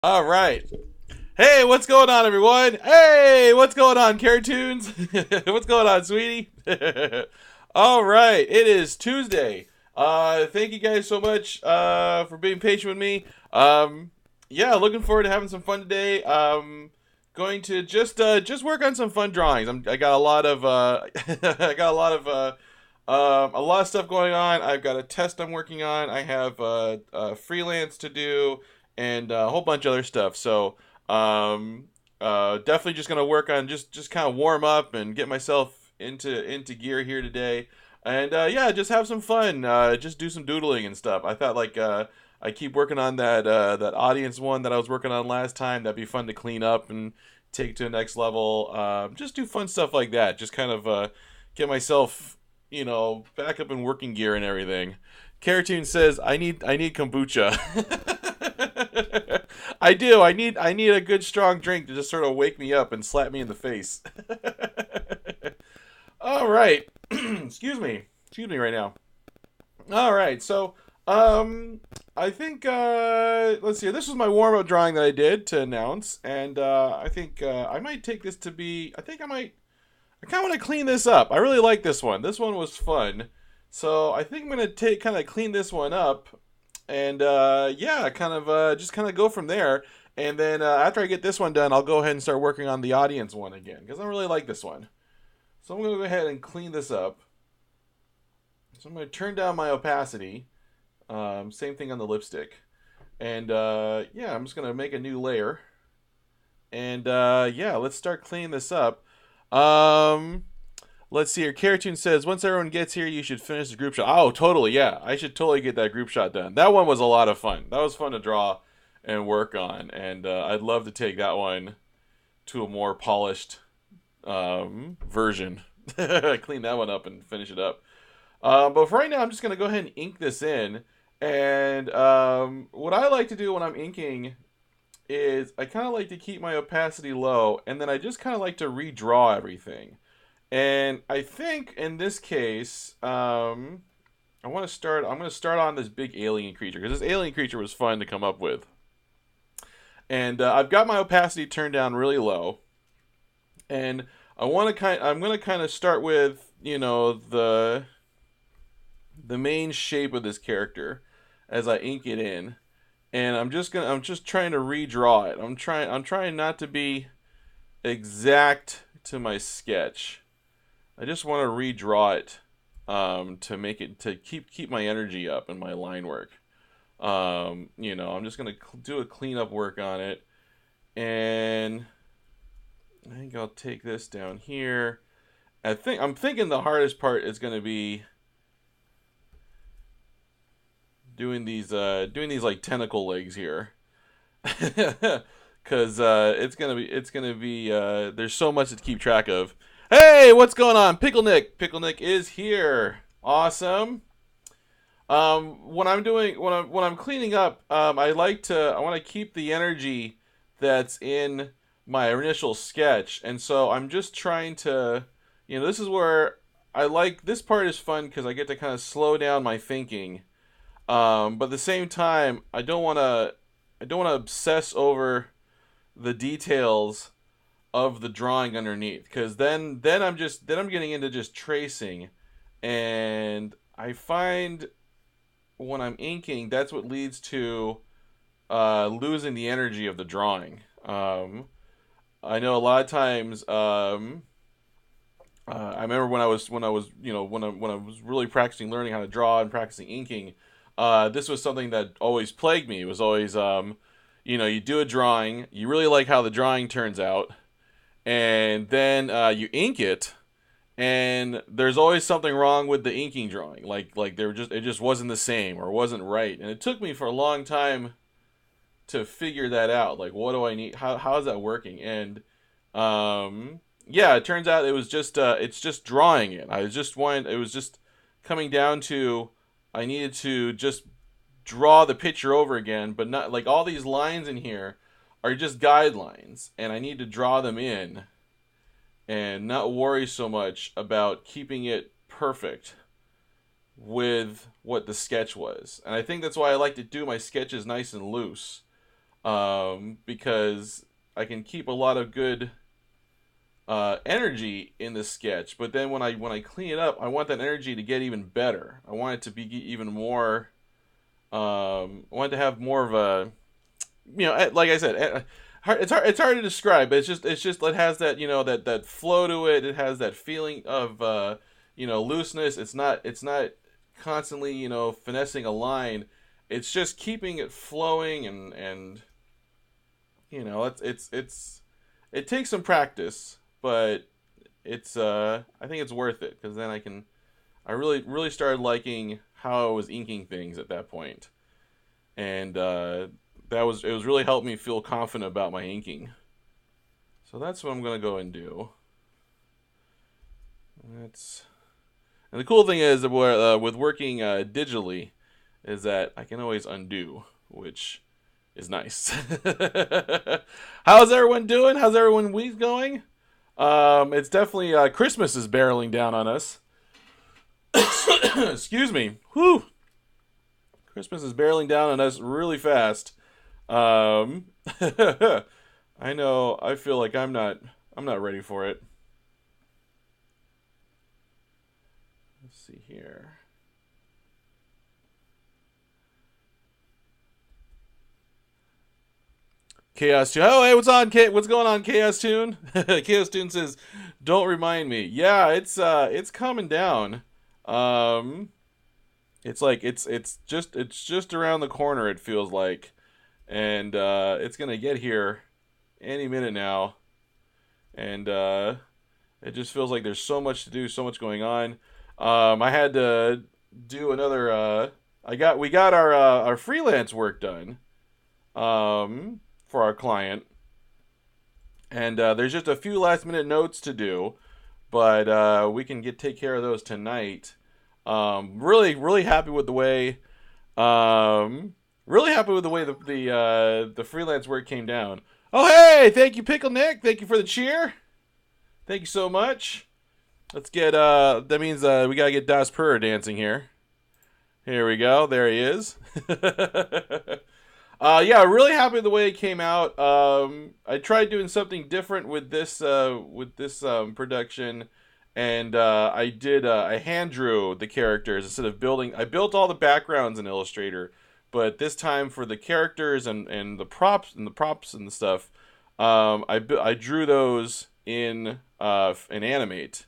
All right. Hey, what's going on, everyone? Hey, what's going on, Cartoons? What's going on, sweetie? All right, it is Tuesday. Thank you guys so much for being patient with me. Yeah, looking forward to having some fun today. Going to just work on some fun drawings. I got a lot of I got a lot of stuff going on. I've got a test I'm working on. I have freelance to do and a whole bunch of other stuff. So definitely just gonna work on just kind of warm up and get myself into gear here today. And yeah, just have some fun. Just do some doodling and stuff. I thought I keep working on that audience one that I was working on last time. That'd be fun to clean up and take to the next level. Just do fun stuff like that. Just kind of get myself back up in working gear and everything. Caratoon says I need kombucha. I do. I need a good strong drink to just sort of wake me up and slap me in the face. All right. Excuse me. Excuse me right now. All right. So, I think let's see. This was my warm up drawing that I did to announce, and I think I might take this to be. I think I might. I kind of want to clean this up. I really like this one. This one was fun. So I think I'm gonna take kind of clean this one up, and yeah, kind of just kind of go from there. And then after I get this one done, I'll go ahead and start working on the audience one again because I really like this one. So I'm gonna go ahead and clean this up. So I'm gonna turn down my opacity. Same thing on the lipstick, and yeah, I'm just gonna make a new layer. And yeah, let's start cleaning this up. Um, let's see here. Caratoon says, once everyone gets here, you should finish the group shot. Oh, totally. Yeah, I should totally get that group shot done. That one was a lot of fun. That was fun to draw and work on. And I'd love to take that one to a more polished version. Clean that one up and finish it up. But for right now, I'm just going to go ahead and ink this in. And what I like to do when I'm inking is I kind of like to keep my opacity low. And then I just kind of like to redraw everything. And I think in this case, I want to start. I'm going to start on this big alien creature because this alien creature was fun to come up with. And I've got my opacity turned down really low, and I want to kind. I'm going to kind of start with the main shape of this character as I ink it in, and I'm just trying to redraw it. I'm trying not to be exact to my sketch. I just want to redraw it to make it to keep my energy up and my line work. I'm just gonna do a cleanup work on it, and I think I'll take this down here. I'm thinking the hardest part is gonna be doing these like tentacle legs here, because it's gonna be there's so much to keep track of. Hey, what's going on? Pickle Nick. Pickle Nick is here. Awesome. When I'm cleaning up, I want to keep the energy that's in my initial sketch, and so I'm just trying to, this is where I like this part is fun because I get to kind of slow down my thinking, but at the same time, I don't want to obsess over the details of the drawing underneath because then I'm getting into just tracing, and I find when I'm inking that's what leads to losing the energy of the drawing. I know a lot of times. I remember when I was really practicing learning how to draw and practicing inking. This was something that always plagued me. It was always you do a drawing, you really like how the drawing turns out, and then you ink it, and there's always something wrong with the inking drawing. Like it just wasn't the same or wasn't right, and it took me for a long time to figure that out. Like, what do I need? How is that working? And yeah, it turns out it's just drawing it. It was just coming down to I needed to just draw the picture over again, but not like all these lines in here are just guidelines, and I need to draw them in and not worry so much about keeping it perfect with what the sketch was. And I think that's why I like to do my sketches nice and loose. because I can keep a lot of good energy in the sketch. But then when I clean it up, I want that energy to get even better. I want it to be even more. I want it to have more of a, like I said, it's hard to describe. But it's just it has that, that flow to it. It has that feeling of looseness. It's not constantly, finessing a line. It's just keeping it flowing, and it takes some practice, but it's I think it's worth it, because then I really started liking how I was inking things at that point, and it was really helped me feel confident about my inking. So that's what I'm gonna go and do. That's and the cool thing is that with working digitally, is that I can always undo, which is nice. How's everyone doing? How's everyone week going? It's definitely Christmas is barreling down on us. Excuse me. Whew. Christmas is barreling down on us really fast. Um, I know. I feel like I'm not ready for it. Let's see here. Chaos Tune. Oh, hey, what's on? What's going on, Chaos Tune? Chaos Tune says, "Don't remind me." Yeah, it's coming down. Um, it's like it's just around the corner. It feels like, and it's gonna get here any minute now. And it just feels like there's so much to do, so much going on. I had to do another. We got our freelance work done. For our client, and there's just a few last minute notes to do, but we can take care of those tonight. Really happy with the way, the freelance work came down. Oh, hey, thank you, Pickle Nick. Thank you for the cheer. Thank you so much. Let's get that means we gotta get Das Purr dancing here. Here we go. There he is. Yeah, really happy with the way it came out. I tried doing something different with this production, and I hand drew the characters instead of building. I built all the backgrounds in Illustrator, but this time for the characters and the props and the stuff, I drew those in Animate,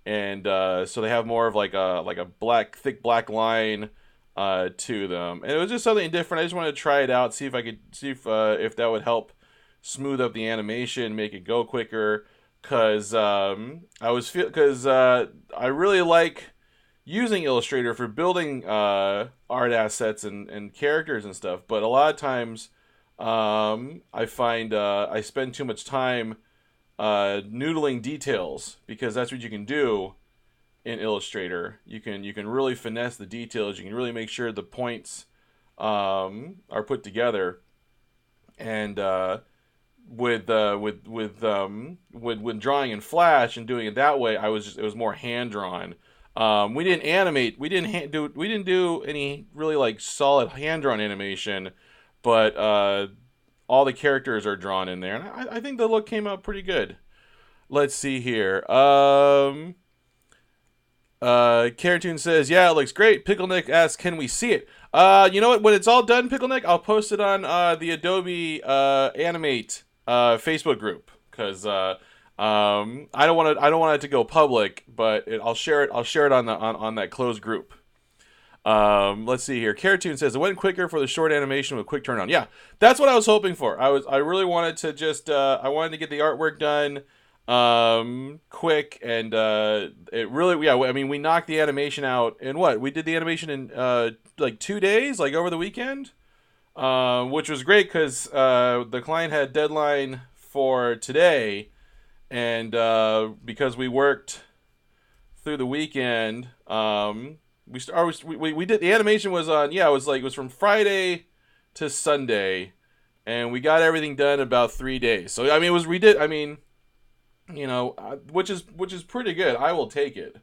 and so they have more of like a thick black line to them, and it was just something different. I just wanted to try it out, see if I could see if that would help smooth up the animation, make it go quicker. Cause I really like using Illustrator for building art assets and characters and stuff, but a lot of times I find I spend too much time noodling details, because that's what you can do in Illustrator. You can really finesse the details. You can really make sure the points are put together. And with drawing in Flash and doing it that way, it was more hand drawn. We didn't animate. We didn't do any really like solid hand drawn animation, but all the characters are drawn in there, and I think the look came out pretty good. Let's see here. Cartoon says, "Yeah, it looks great." Pickle Nick asks, "Can we see it?" You know what? When it's all done, Pickle Nick, I'll post it on the Adobe Animate Facebook group, because I don't want it to go public, but I'll share it. I'll share it on that closed group. Let's see here. Cartoon says, "It went quicker for the short animation with quick turnaround." Yeah, that's what I was hoping for. I really wanted to just I wanted to get the artwork done quick, and it really, yeah, I mean, we knocked the animation out in what? We did the animation in like 2 days, like over the weekend, which was great, because the client had a deadline for today, and because we worked through the weekend, we did the animation was on, yeah, it was from Friday to Sunday, and we got everything done in about 3 days. So I mean, we did, I mean, which is pretty good. I will take it.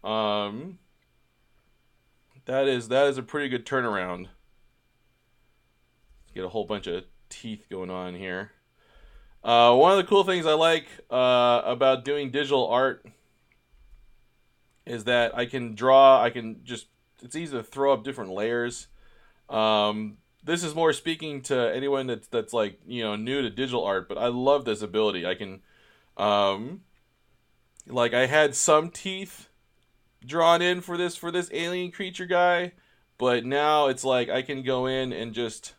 Um, that is a pretty good turnaround. Get a whole bunch of teeth going on here. One of the cool things I like about doing digital art is that I can draw. I can just. It's easy to throw up different layers. This is more speaking to anyone that's like new to digital art, but I love this ability. I can, um, like I had some teeth drawn in for this alien creature guy, but now it's like I can go in and just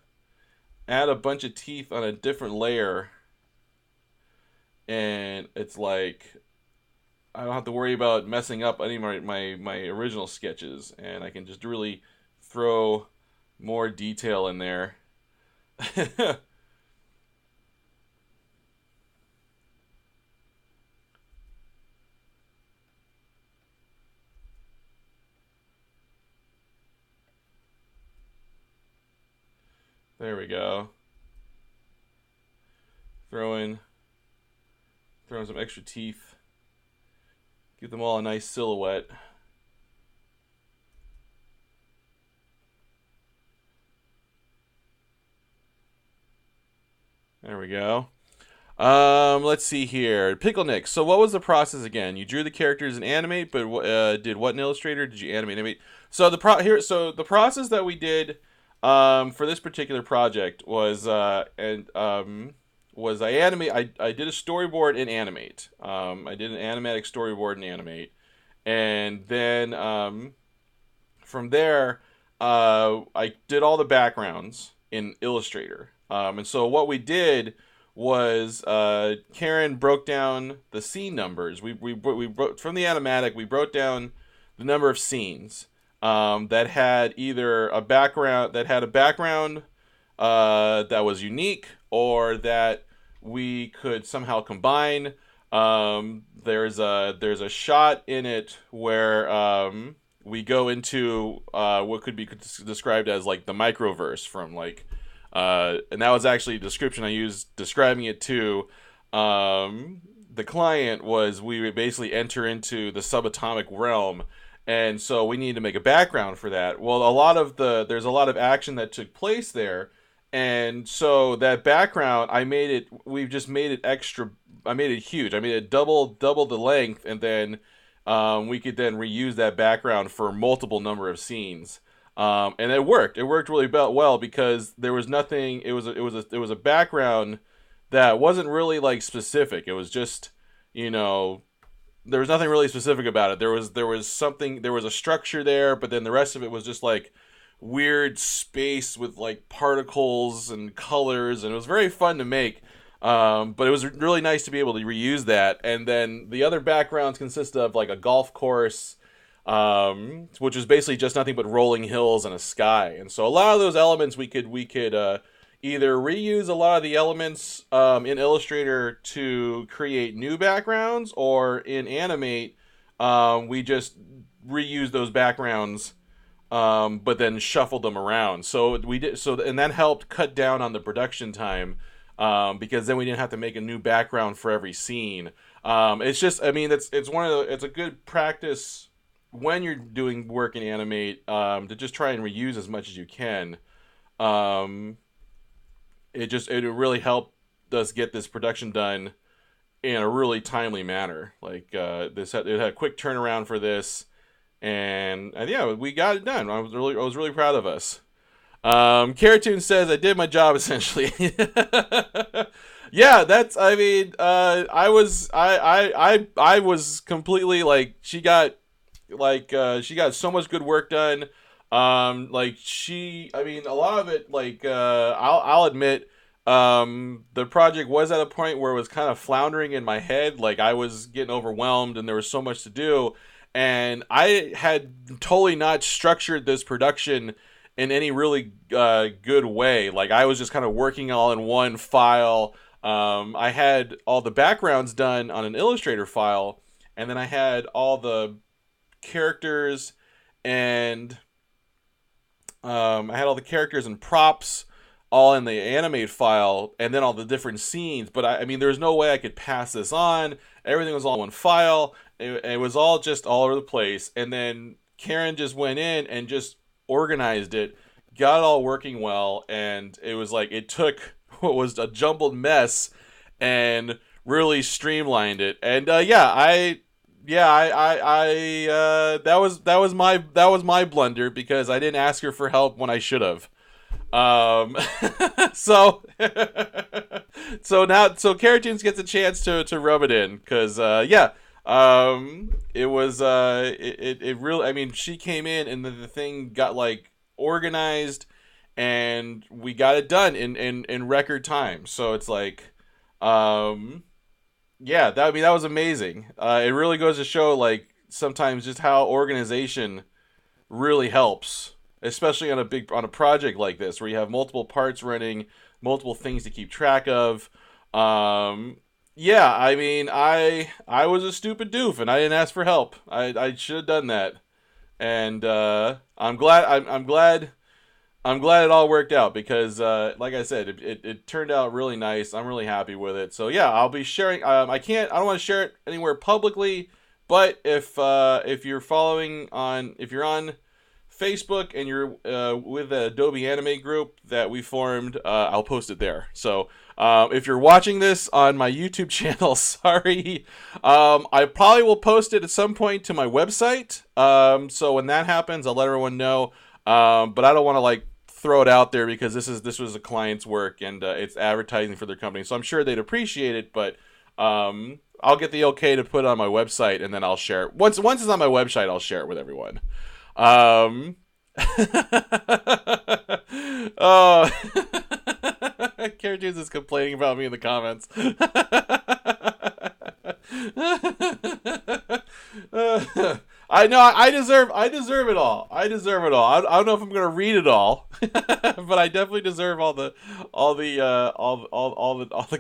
add a bunch of teeth on a different layer, and it's like I don't have to worry about messing up any of my original sketches, and I can just really throw more detail in there. There we go. Throwing throwing some extra teeth. Give them all a nice silhouette. There we go. Let's see here. Pickle Nick. So what was the process again? You drew the characters in Animate, but did what in Illustrator? Did you animate? So the process that we did for this particular project was I did a storyboard in Animate. I did an animatic storyboard in Animate, and then from there I did all the backgrounds in Illustrator. And so what we did was Karen broke down the scene numbers. We wrote from the animatic. We wrote down the number of scenes that had either a background that was unique or that we could somehow combine. There's a shot in it where we go into what could be described as like the microverse from like. And that was actually a description I used describing it to the client. Was we would basically enter into the subatomic realm, and so we need to make a background for that. Well, there's a lot of action that took place there, and so that background we've just made it extra. I made it huge. I made it double the length, and then we could then reuse that background for multiple number of scenes. And it worked. It worked really well because there was nothing. It was a background that wasn't really like specific. It was just, there was nothing really specific about it. There was a structure there, but then the rest of it was just like weird space with like particles and colors, and it was very fun to make. But it was really nice to be able to reuse that. And then the other backgrounds consist of like a golf course. Which is basically just nothing but rolling hills and a sky. And so a lot of those elements we could either reuse a lot of the elements in Illustrator to create new backgrounds, or in Animate we just reuse those backgrounds but then shuffled them around. So and that helped cut down on the production time because then we didn't have to make a new background for every scene. It's just, I mean, it's a good practice when you're doing work in Animate, to just try and reuse as much as you can. It really helped us get this production done in a really timely manner. Like it had a quick turnaround for this, and yeah, we got it done. I was really proud of us. Caratoon says I did my job essentially. Yeah, I mean, I was completely like, she got so much good work done. I mean, a lot of it, like, I'll admit, the project was at a point where it was kind of floundering in my head. Like, I was getting overwhelmed and there was so much to do, and I had totally not structured this production in any really good way. Like, I was just kind of working all in one file. I had all the backgrounds done on an Illustrator file, and then I had all the characters and props all in the Animate file, and then all the different scenes. But I mean, there's no way I could pass this on. Everything was all in one file. It was all just all over the place. And then Karen just went in and just organized it, got it all working well, and it was like, it took what was a jumbled mess and really streamlined it. And that was my blunder because I didn't ask her for help when I should have. Um, so so Caratoons gets a chance to rub it in because it was it really, I mean, she came in and the thing got like organized and we got it done in record time. So it's like um yeah, that, I mean, that was amazing. It really goes to show like sometimes just how organization really helps, especially on a project like this where you have multiple parts running, multiple things to keep track of. Um, yeah, I mean, I was a stupid doof and I didn't ask for help. I should have done that, and I'm glad it all worked out because, like I said, it turned out really nice. I'm really happy with it. So yeah, I'll be sharing. I don't want to share it anywhere publicly, but if you're if you're on Facebook and you're with the Adobe Anime group that we formed, I'll post it there. So if you're watching this on my YouTube channel, sorry, I probably will post it at some point to my website. So when that happens, I'll let everyone know. But I don't want to like throw it out there because this was a client's work and it's advertising for their company, so I'm sure they'd appreciate it. But I'll get the okay to put it on my website and then I'll share it. Once it's on my website, I'll share it with everyone. Oh, Caratoons is complaining about me in the comments. I know I deserve it all. I deserve it all. I don't know if I'm gonna read it all, but I definitely deserve all the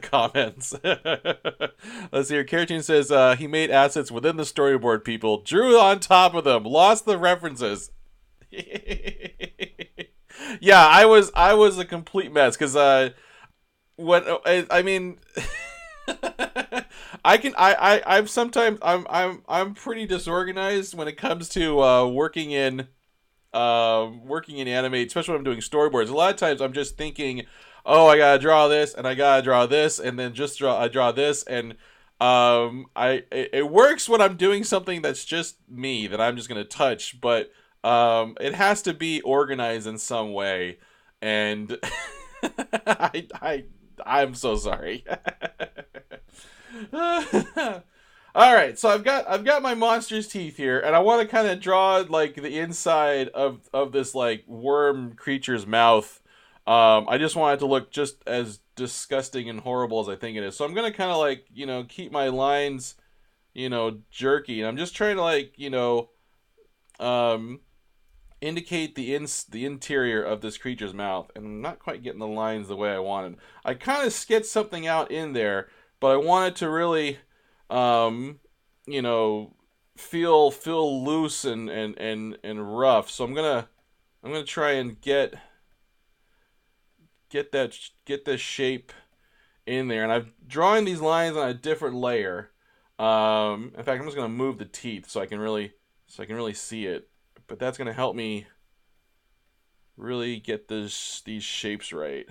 comments. Let's see here. Caratoon says he made assets within the storyboard. People drew on top of them, lost the references. Yeah, I was a complete mess because what I mean. I'm sometimes I'm pretty disorganized when it comes to working in anime, especially when I'm doing storyboards. A lot of times I'm just thinking, oh, I gotta draw this and I gotta draw this and then I draw this, and it works when I'm doing something that's just me that I'm just gonna touch, but it has to be organized in some way, and I'm so sorry. All right, so I've got my monster's teeth here, and I want to kind of draw like the inside of this like worm creature's mouth. I just want it to look just as disgusting and horrible as I think it is. So I'm gonna kind of like, keep my lines, jerky, and I'm just trying to like, indicate the interior of this creature's mouth, and I'm not quite getting the lines the way I wanted. I kind of sketched something out in there, but I wanted to really, you know, feel loose and rough. So I'm gonna try and get this shape in there, and I'm drawing these lines on a different layer. In fact, I'm just gonna move the teeth so I can really see it. But that's gonna help me really get these shapes right.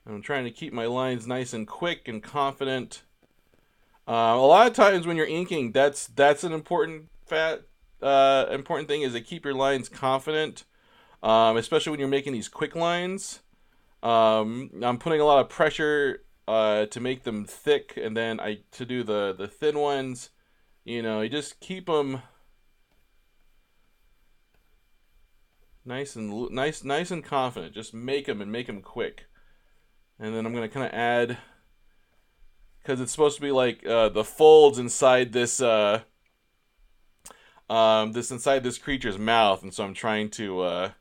I'm trying to keep my lines nice and quick and confident. A lot of times when you're inking, that's an important thing, is to keep your lines confident, especially when you're making these quick lines. I'm putting a lot of pressure to make them thick, and then to do the thin ones, you just keep them nice and confident. Just make them quick. And then I'm going to kind of add, because it's supposed to be like the folds inside this inside this creature's mouth, and so I'm trying to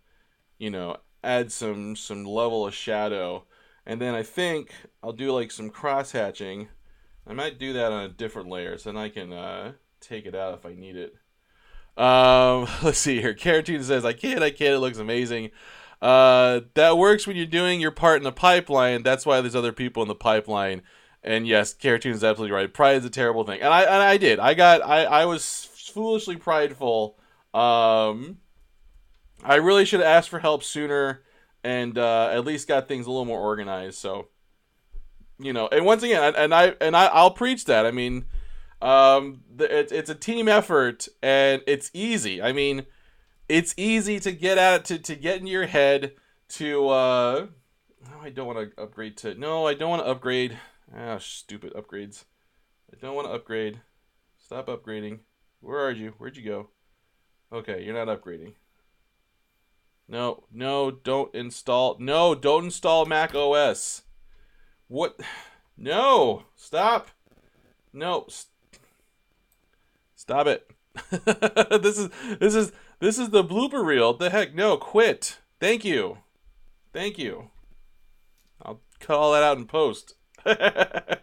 add some level of shadow. And then I think I'll do like some cross hatching. I might do that on a different layer, so then I can take it out if I need it. Let's see here. Caratoon says, I can't, it looks amazing. That works when you're doing your part in the pipeline. That's why there's other people in the pipeline. And yes, Caratoon is absolutely right. Pride is a terrible thing. And I did. I was foolishly prideful Um, I really should have asked for help sooner, and at least got things a little more organized. So and once again, I'll preach that. I mean, it's a team effort, and it's easy. I mean, it's easy to get at it, to get in your head to no, I don't want to upgrade to no, I don't want to upgrade. Ah, stupid upgrades. I don't want to upgrade. Stop upgrading. Where are you? Where'd you go? Okay, you're not upgrading. No, no, don't install. No, don't install Mac OS. What? No, stop. No, stop it. this is this is this is the blooper reel. What the heck? No, quit. Thank you. Thank you. I'll cut all that out in post. Yeah,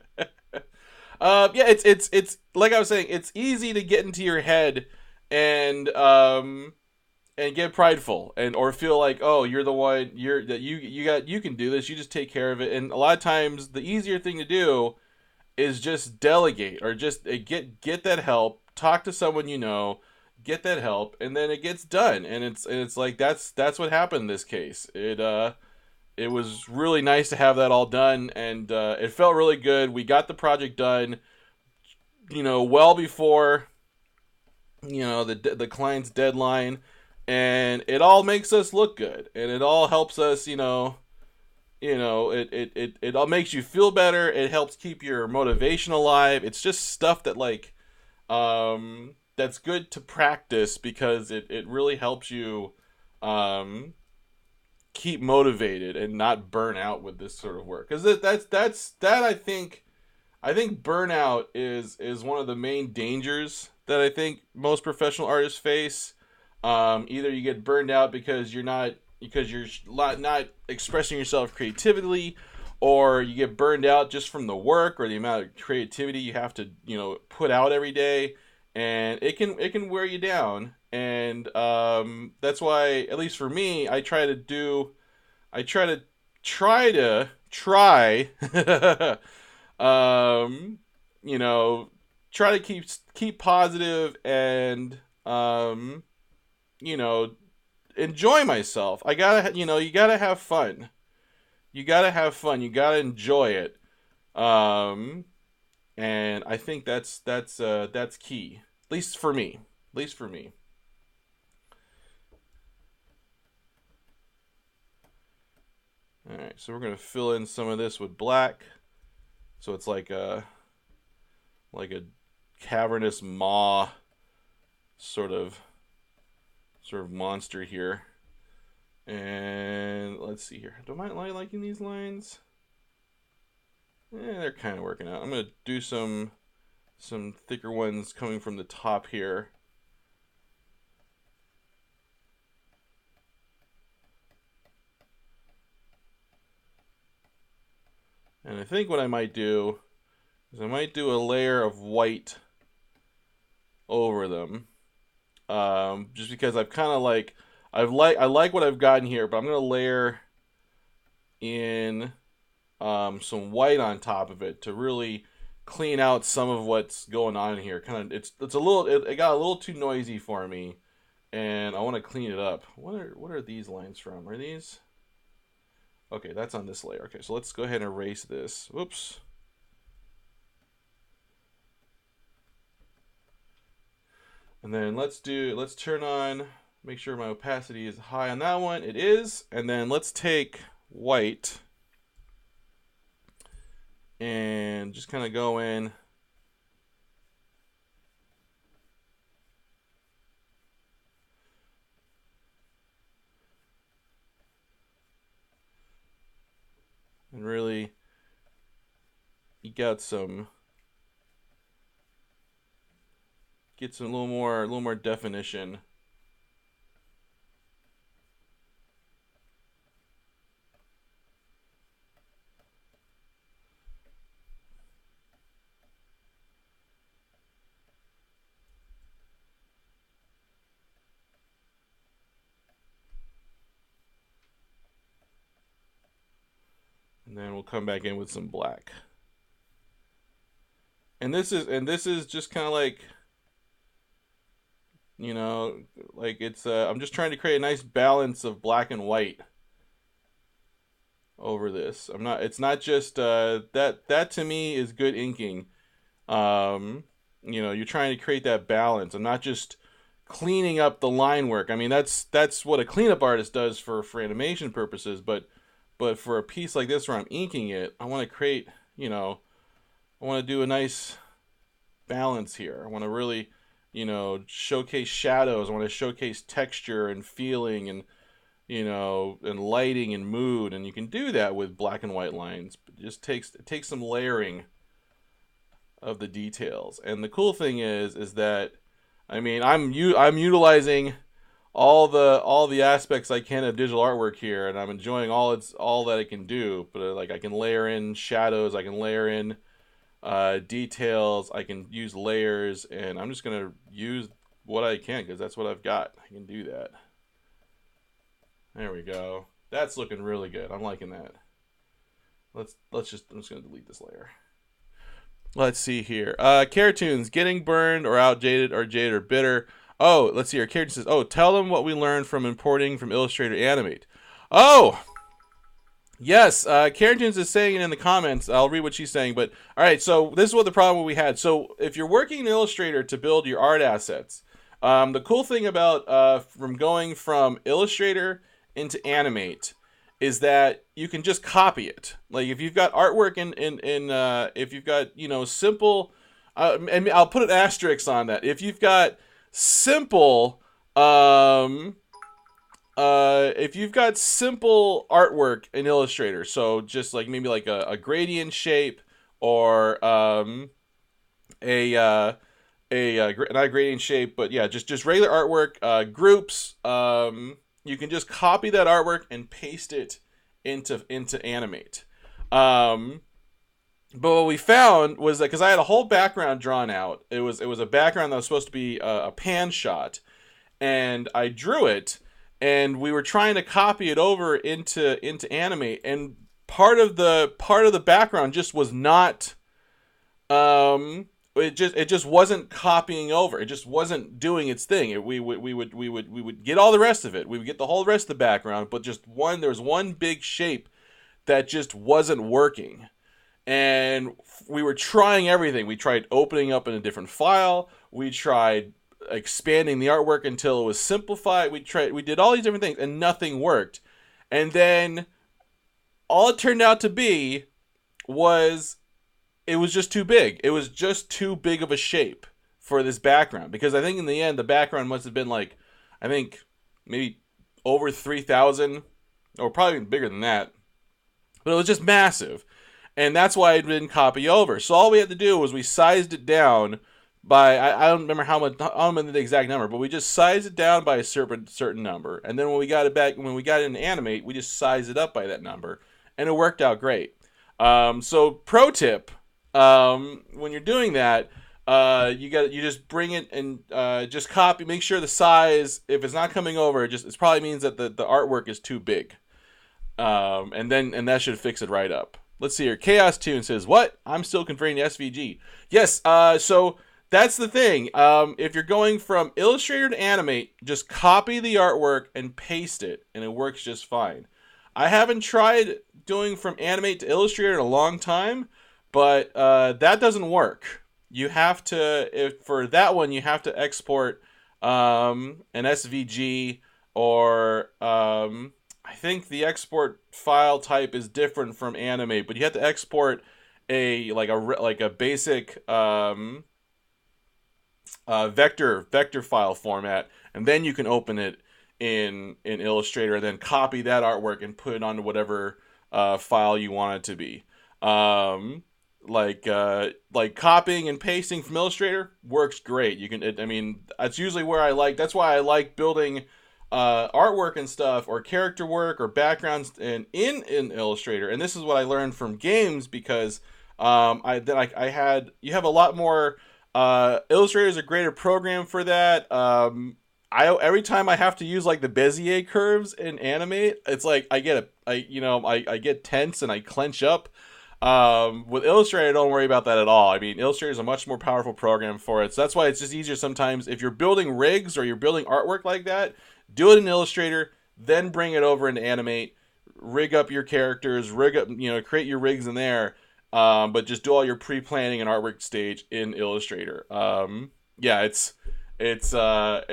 it's like I was saying, it's easy to get into your head and get prideful and or feel like, oh, you're the one, you can do this, you just take care of it. And a lot of times the easier thing to do is just delegate or just get that help, talk to someone get that help, and then it gets done. And it's like that's what happened in this case. It was really nice to have that all done, and it felt really good. We got the project done, well before the client's deadline, and it all makes us look good, and it all helps us. It all makes you feel better. It helps keep your motivation alive. It's just stuff that that's good to practice because it really helps you keep motivated and not burn out with this sort of work. Because that I think burnout is one of the main dangers that I think most professional artists face. Either you get burned out because you're not expressing yourself creatively, or you get burned out just from the work or the amount of creativity you have to put out every day, and it can wear you down. And that's why, at least for me, I try um you know try to keep positive and you know enjoy myself. I gotta you gotta have fun. You gotta enjoy it. um and I think that's key, at least for me. At least for me. All right, so we're gonna fill in some of this with black, so it's like a cavernous maw sort of monster here. And let's see here. Am I liking these lines? They're kind of working out. I'm gonna do some thicker ones coming from the top here. And I think what I might do is I might do a layer of white over them, just because I've kind of I like what I've gotten here, but I'm gonna layer in some white on top of it to really clean out some of what's going on here. Kind of, it's a little it got a little too noisy for me, and I want to clean it up. What are these lines from? Are these? Okay, that's on this layer. Okay, so let's go ahead and erase this. Whoops. And then let's turn on, make sure my opacity is high on that one. It is. And then let's take white and just kind of go in. And really get some a little more definition. And then we'll come back in with some black. And this is just kind of like, You know, like it's I'm just trying to create a nice balance of black and white over this. I'm not It's not just that to me is good inking. Um, you're trying to create that balance. I'm not just cleaning up the line work. I mean, that's what a cleanup artist does for animation purposes, but for a piece like this where I'm inking it, I want to create, I want to do a nice balance here. I want to really, showcase shadows. I want to showcase texture and feeling and and lighting and mood, and you can do that with black and white lines. But it takes some layering of the details. And the cool thing is that I mean, I'm utilizing all the aspects I can of digital artwork here, and I'm enjoying all that it can do. But like I can layer in shadows, I can layer in details, I can use layers, and I'm just gonna use what I can because that's what I've got. I can do that. There we go. That's looking really good. I'm liking that. I'm just gonna delete this layer. Let's see here. Cartoons getting burned or outdated or jaded or bitter. Oh, let's see here. Cartoon says, "Oh, tell them what we learned from importing from Illustrator Animate." Oh, yes. Cartoons is saying it in the comments. I'll read what she's saying. But all right, so this is what the problem we had. So if you're working in Illustrator to build your art assets, the cool thing about from going from Illustrator into Animate is that you can just copy it. Like if you've got artwork if you've got simple, and I'll put an asterisk on that. If you've got simple, if you've got simple artwork in Illustrator, so just like maybe like a gradient shape or not a gradient shape, but yeah, just regular artwork, groups. You can just copy that artwork and paste it into Animate. But what we found was that because I had a whole background drawn out, it was a background that was supposed to be a pan shot, and I drew it, and we were trying to copy it over into Animate, and part of the background just was not it just wasn't copying over. It just wasn't doing its thing. We would get all the rest of it. We would get the whole rest of the background, but there was one big shape that just wasn't working. And we were trying everything. We tried opening up in a different file. We tried expanding the artwork until it was simplified. We did all these different things and nothing worked. And then all it turned out to be was it was just too big. It was just too big of a shape for this background. Because I think in the end, the background must have been like, I think maybe over 3,000 or probably even bigger than that. But it was just massive. And that's why it didn't copy over. So all we had to do was we sized it down by, I don't remember how much, I don't remember the exact number, but we just sized it down by a certain number. And then when we got it in Animate, we just sized it up by that number. And it worked out great. So pro tip, when you're doing that, you just bring it and just copy, make sure the size, if it's not coming over, it probably means that the artwork is too big. And that should fix it right up. Let's see here. Chaos Tune says, "What? I'm still converting to SVG." Yes. So that's the thing. If you're going from Illustrator to Animate, just copy the artwork and paste it, and it works just fine. I haven't tried doing from Animate to Illustrator in a long time, but that doesn't work. You have to, for that one, you have to export an SVG or I think the export file type is different from Animate, but you have to export a basic vector file format, and then you can open it in Illustrator, and then copy that artwork and put it onto whatever file you want it to be. Like copying and pasting from Illustrator works great. That's usually where I like. That's why I like building artwork and stuff, or character work, or backgrounds in Illustrator. And this is what I learned from games, because you have a lot more. Illustrator is a greater program for that. Every time I have to use like the Bezier curves in Animate, it's like I get tense and I clench up. With Illustrator, don't worry about that at all. I mean, Illustrator is a much more powerful program for it. So that's why it's just easier sometimes if you're building rigs or you're building artwork like that, do it in Illustrator, then bring it over into Animate, rig up your characters, rig up, create your rigs in there. But just do all your pre-planning and artwork stage in Illustrator. Yeah, it's a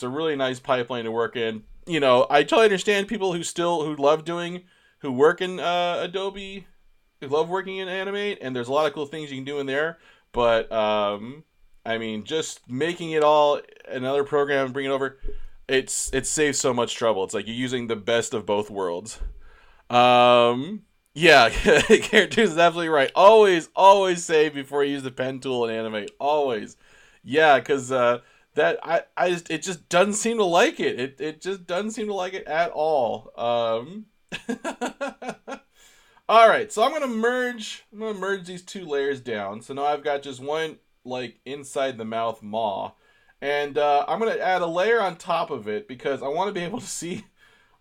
really nice pipeline to work in. I totally understand people who work in Adobe, who love working in Animate, and there's a lot of cool things you can do in there. But I mean, just making it all another program and bringing it over, it saves so much trouble. It's like you're using the best of both worlds. Yeah, Characters is absolutely right. Always save before you use the pen tool and Animate. Always. Yeah, because it just doesn't seem to like it. It just doesn't seem to like it at all. All right, so I'm gonna merge these two layers down. So now I've got just one like inside the mouth maw, and I'm gonna add a layer on top of it because I want to be able to see.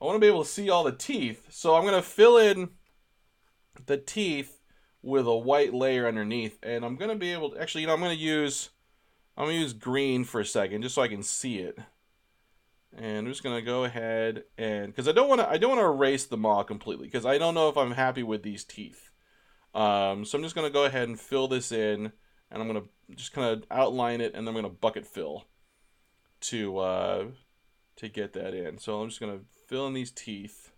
I want to be able to see all the teeth. So I'm gonna fill in the teeth with a white layer underneath, and I'm gonna be able to actually, I'm gonna use green for a second just so I can see it. And I'm just gonna go ahead and because I don't want to erase the maw completely because I don't know if I'm happy with these teeth. So I'm just gonna go ahead and fill this in, and I'm gonna just kind of outline it, and then I'm gonna bucket fill to get that in. So I'm just gonna fill in these teeth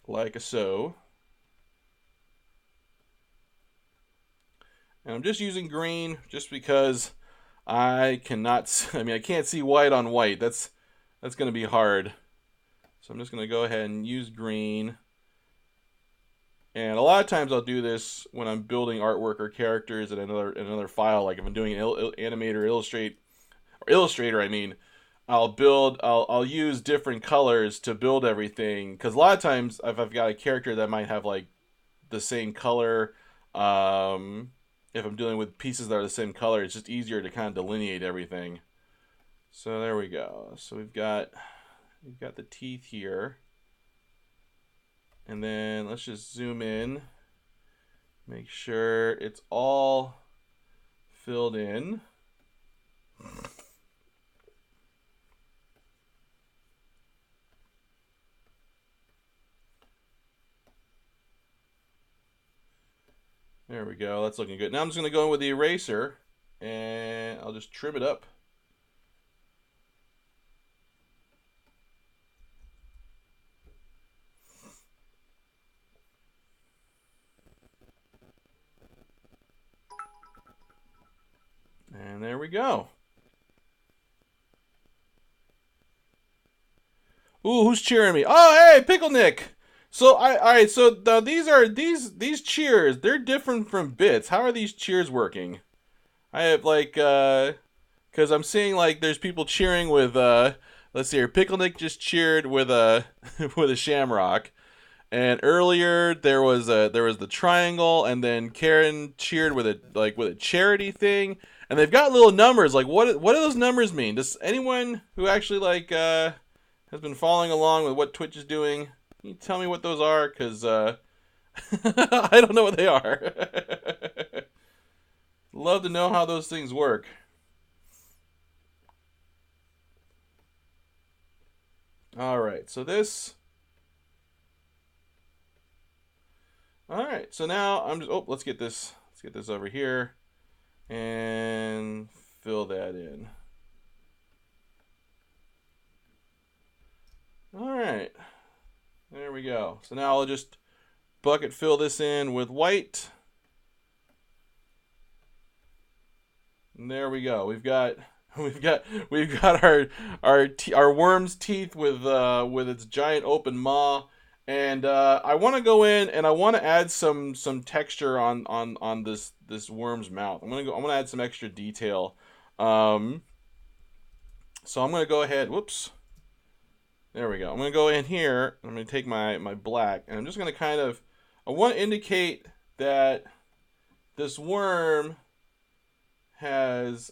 like so. And I'm just using green just because I can't see white on white. That's going to be hard. So I'm just going to go ahead and use green. And a lot of times I'll do this when I'm building artwork or characters in another file, like if I'm doing Animate or Illustrator, I mean, I'll use different colors to build everything, because a lot of times if I've got a character that might have like the same color, if I'm dealing with pieces that are the same color, it's just easier to kind of delineate everything. So there we go. So we've got the teeth here. And then let's just zoom in. Make sure it's all filled in. There we go. That's looking good. Now I'm just going to go in with the eraser, and I'll just trim it up. And there we go. Ooh, who's cheering me? Oh, hey, Pickle Nick. So all right. So these cheers. They're different from bits. How are these cheers working? I have like because I'm seeing like there's people cheering with let's see here. Pickle Nick just cheered with a with a shamrock, and earlier there was the triangle, and then Karen cheered with a charity thing, and they've got little numbers. Like what do those numbers mean? Does anyone who actually like has been following along with what Twitch is doing, can you tell me what those are? Because I don't know what they are. Love to know how those things work. All right, so this. All right, so now I'm just. Oh, let's get this. Let's get this over here, and fill that in. All right, there we go. So now I'll just bucket fill this in with white. And there we go. We've got our worm's teeth with its giant open maw, and I want to go in and I want to add some texture on this worm's mouth. I'm gonna add some extra detail. So I'm gonna go ahead. Whoops. There we go. I'm gonna go in here. I'm gonna take my black, and I'm just gonna I want to indicate that this worm has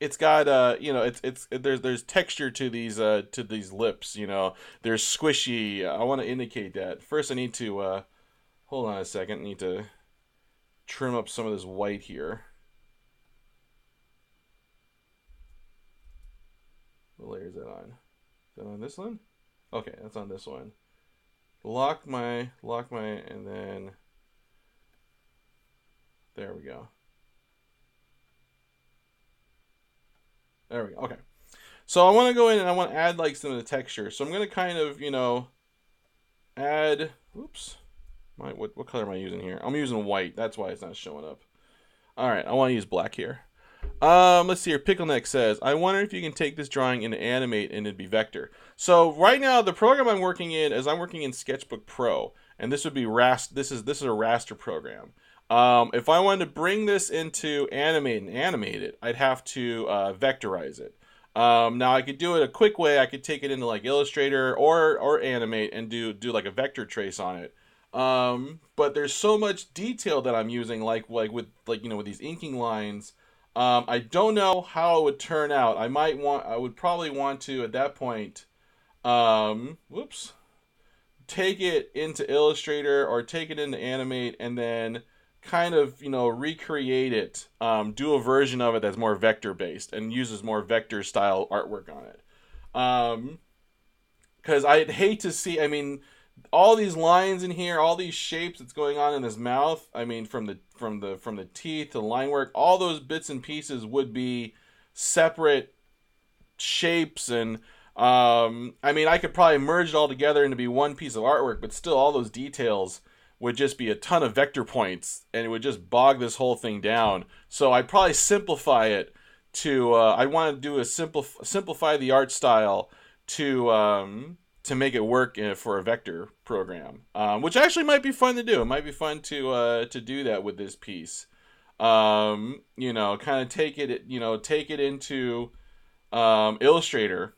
it's got there's texture to these lips. They're squishy. I want to indicate that. First, I need to hold on a second. I need to trim up some of this white here. What layer is that on? Is that on this one? Okay, that's on this one. Lock my, and then there we go. There we go. Okay. So I want to go in and I want to add like some of the texture. So I'm going to kind of, add, oops. What color am I using here? I'm using white. That's why it's not showing up. All right, I want to use black here. Let's see here. Pickleneck says, I wonder if you can take this drawing and animate and it'd be vector. So right now the program I'm working in is I'm working in Sketchbook Pro, and this would be this is a raster program. If I wanted to bring this into animate and animate it, I'd have to vectorize it. Now I could do it a quick way. I could take it into like Illustrator or animate and do like a vector trace on it. But there's so much detail that I'm using, like with these inking lines. I don't know how it would turn out. I would probably want to at that point, take it into Illustrator or take it into Animate and then kind of, recreate it, do a version of it that's more vector based and uses more vector style artwork on it. Because I'd hate to see, all these lines in here, all these shapes that's going on in his mouth. From the teeth to the line work, all those bits and pieces would be separate shapes, and I could probably merge it all together into be one piece of artwork, but still, all those details would just be a ton of vector points, and it would just bog this whole thing down. So I'd probably simplify it to. I want to do a simplify the art style to make it work for a vector program, which actually might be fun to do. It might be fun to do that with this piece. Kind of take it into Illustrator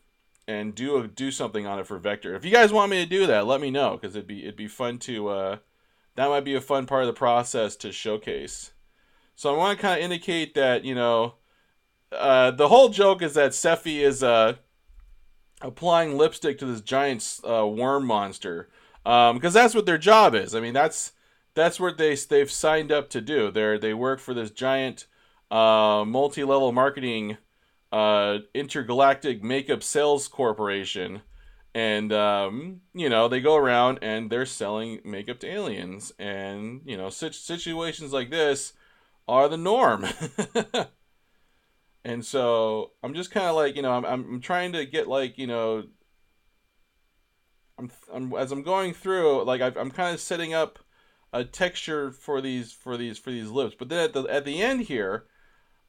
and do something on it for vector. If you guys want me to do that, let me know, because it'd be fun to. That might be a fun part of the process to showcase. So I want to kind of indicate that the whole joke is that Sephi is applying lipstick to this giant worm monster, because that's what their job is. That's what they've signed up to do. They work for this giant multi-level marketing intergalactic makeup sales corporation, and they go around and they're selling makeup to aliens, and such situations like this are the norm. And so I'm just kind of like, I'm trying to get like, as I'm going through, like I'm kind of setting up a texture for these lips. But then at the end here,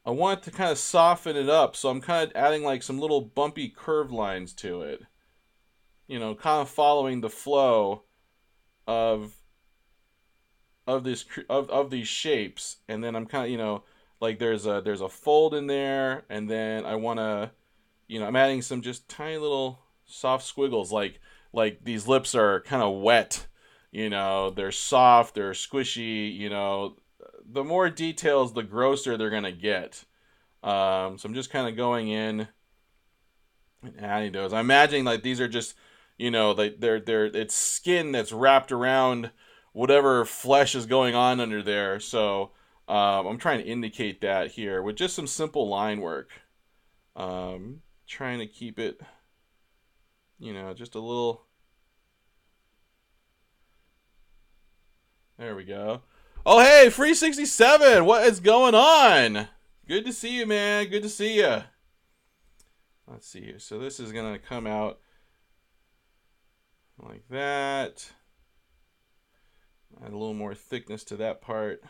I want to kind of soften it up. So I'm kind of adding like some little bumpy curved lines to it. Kind of following the flow of these shapes, and then I'm kind of, like there's a fold in there, and then I want to, I'm adding some just tiny little soft squiggles, like these lips are kind of wet, they're soft, they're squishy, the more details, the grosser they're gonna get. So I'm just kind of going in and adding those. I'm imagining like these are just, like they're it's skin that's wrapped around whatever flesh is going on under there. So I'm trying to indicate that here with just some simple line work. Trying to keep it, just a little. There we go. Oh, hey, Free 67, what is going on? Good to see you, man. Good to see you. Let's see here. So this is going to come out like that. Add a little more thickness to that part.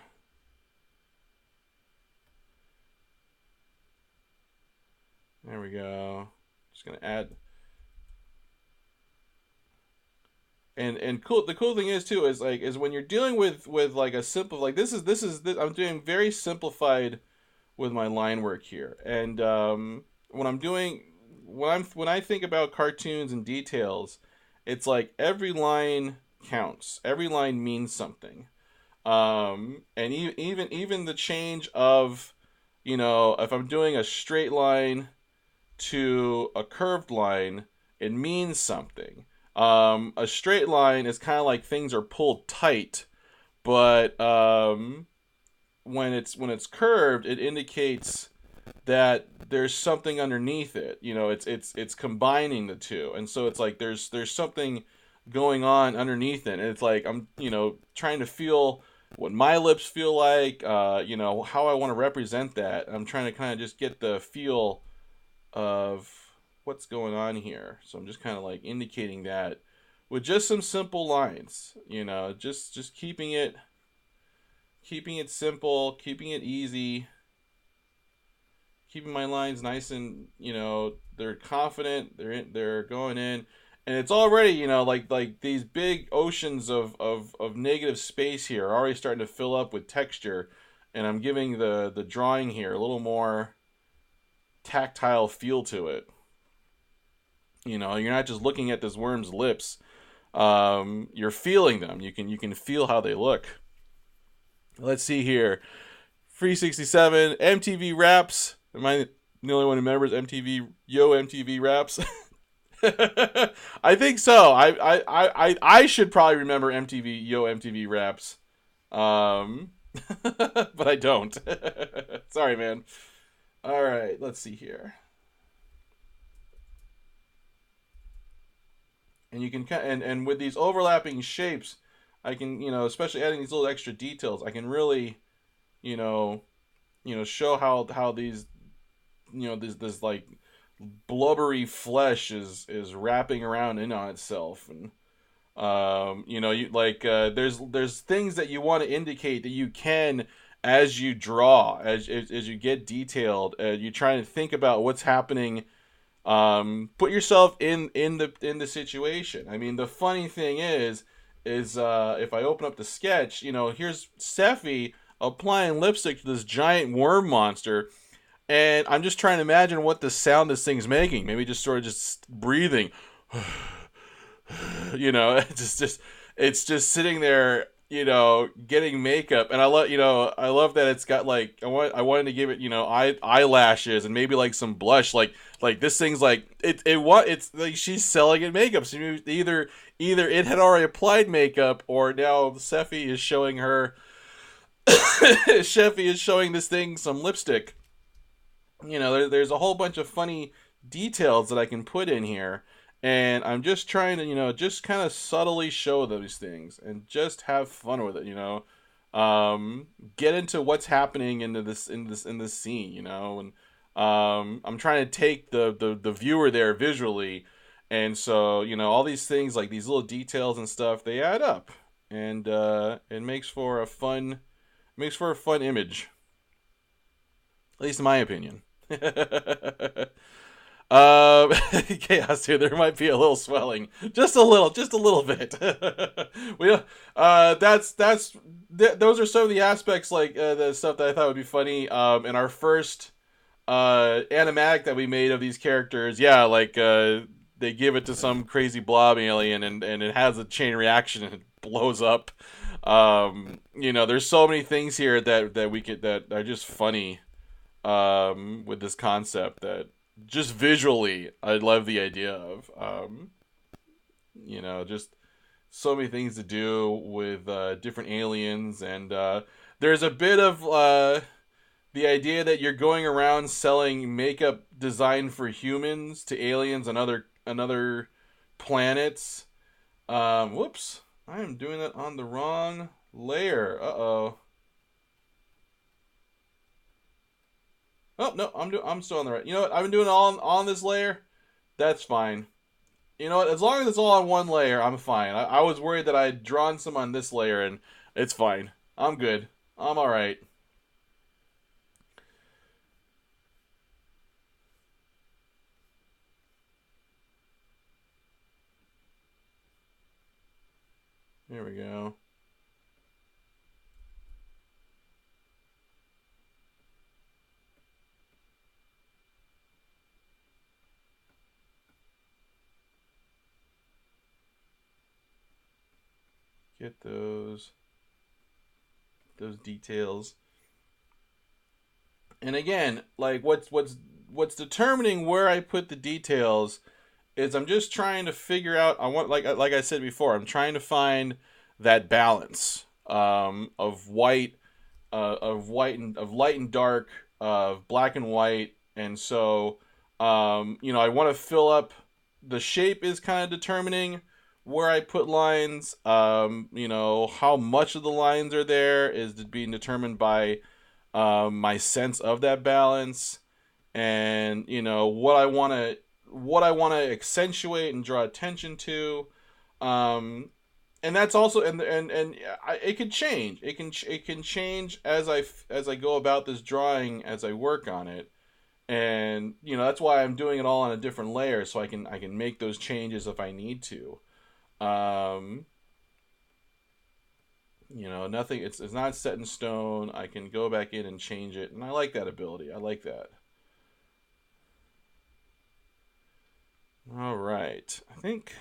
There we go. Just gonna add, and cool. The cool thing is too is when you're dealing with like a simple, like this is I'm doing very simplified with my line work here, and when I think about cartoons and details, it's like every line counts. Every line means something, and even the change of if I'm doing a straight line to a curved line, it means something. A straight line is kind of like things are pulled tight, but when it's curved, it indicates that there's something underneath it. It's combining the two, and so it's like there's something going on underneath it. And it's like I'm trying to feel what my lips feel like. How I want to represent that. I'm trying to kind of just get the feel of what's going on here. So I'm just kind of like indicating that with just some simple lines. Just keeping it simple, keeping it easy, keeping my lines nice and they're confident, they're going in, and it's already like these big oceans of negative space here are already starting to fill up with texture, and I'm giving the drawing here a little more tactile feel to it. You're not just looking at this worm's lips. You're feeling them. You can feel how they look. Let's see here. Free 67 MTV Raps. Am I the only one who remembers MTV MTV Raps? I think so. I should probably remember MTV Raps. Um, but I don't. Sorry, man. All right, let's see here. And you can and with these overlapping shapes, I can especially adding these little extra details, I can really you know show how these this like blubbery flesh is wrapping around in on itself. And you like there's things that you want to indicate that you can as you draw, as you get detailed, you try to think about what's happening. Put yourself in the situation. I mean, the funny thing is if I open up the sketch, here's Seffi applying lipstick to this giant worm monster, and I'm just trying to imagine what the sound this thing's making. Maybe just sort of just breathing. It's just sitting there, getting makeup. And I love that it's got like I wanted to give it, eyelashes and maybe like some blush. Like this thing's like it's like she's selling it makeup. So either it had already applied makeup, or now Seffi is showing her Sheffy is showing this thing some lipstick. There's a whole bunch of funny details that I can put in here, and I'm just trying to, just kind of subtly show those things and just have fun with it. Get into what's happening in this scene. And I'm trying to take the viewer there visually, and so all these things like these little details and stuff, they add up, and it makes for a fun image, at least in my opinion. Chaos here. There might be a little swelling, just a little bit. we, those are some of the aspects, like the stuff that I thought would be funny. In our first animatic that we made of these characters, yeah, like they give it to some crazy blob alien, and it has a chain reaction and it blows up. There's so many things here that are just funny with this concept that just visually I love the idea of. Just so many things to do with different aliens, and there's a bit of the idea that you're going around selling makeup designed for humans to aliens and other planets. Whoops, I am doing that on the wrong layer. Uh-oh. Oh no, I'm still on the right. You know what? I've been doing it all on this layer. That's fine. You know what? As long as it's all on one layer, I'm fine. I was worried that I had drawn some on this layer, and it's fine. I'm good. I'm all right. Here we go. Get those details. And again, like what's determining where I put the details is I'm just trying to figure out. I want like I said before, I'm trying to find that balance of white and of light and dark, of black and white, and so I want to fill up. The shape is kind of determining where I put lines. How much of the lines are there is being determined by my sense of that balance, and what I want to accentuate and draw attention to. Um, and that's also it can change. It can change as I go about this drawing as I work on it, and that's why I'm doing it all on a different layer so I can make those changes if I need to. Um, Nothing. It's not set in stone. I can go back in and change it, and I like that ability. I like that. All right. I think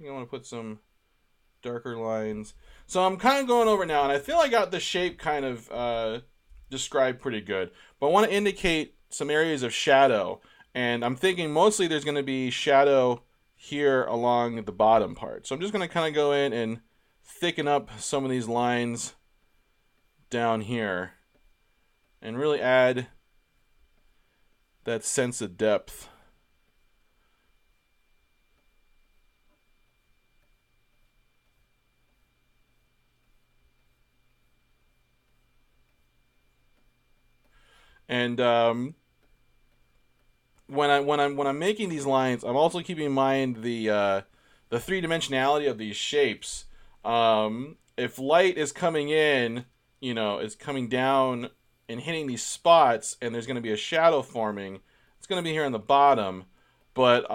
I want to put some darker lines. So I'm kind of going over now, and I feel I got the shape kind of described pretty good. But I want to indicate some areas of shadow, and I'm thinking mostly there's going to be shadow here along the bottom part. So I'm just going to kind of go in and thicken up some of these lines down here, and really add that sense of depth. And when I'm making these lines, I'm also keeping in mind the three dimensionality of these shapes. If light is coming in, is coming down and hitting these spots, and there's going to be a shadow forming. It's going to be here on the bottom, but